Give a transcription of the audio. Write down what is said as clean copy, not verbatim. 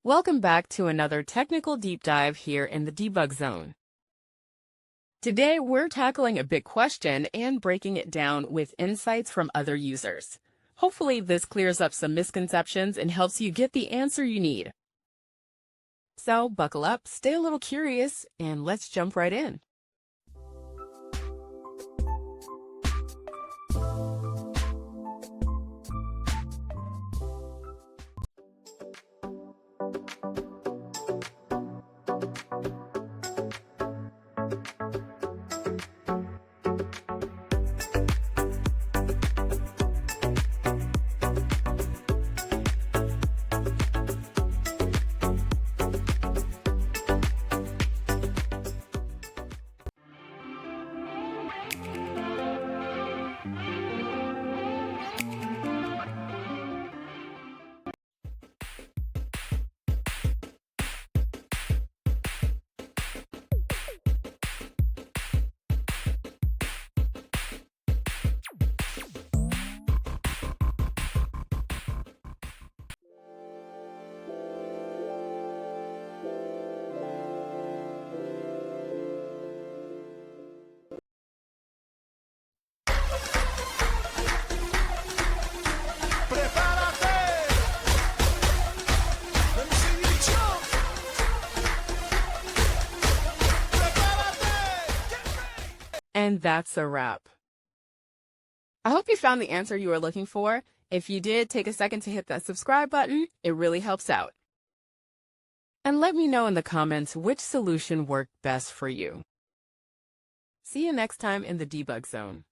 Welcome back to another technical deep dive here in the debug zone. Today, we're tackling a big question and breaking it down with insights from other users. Hopefully, this clears up some misconceptions and helps you get the answer you need. So, buckle up, stay a little curious, and let's jump right in. And that's a wrap. I hope you found the answer you were looking for. If you did, take a second to hit that subscribe button. It really helps out. And let me know in the comments which solution worked best for you. See you next time in the debug zone.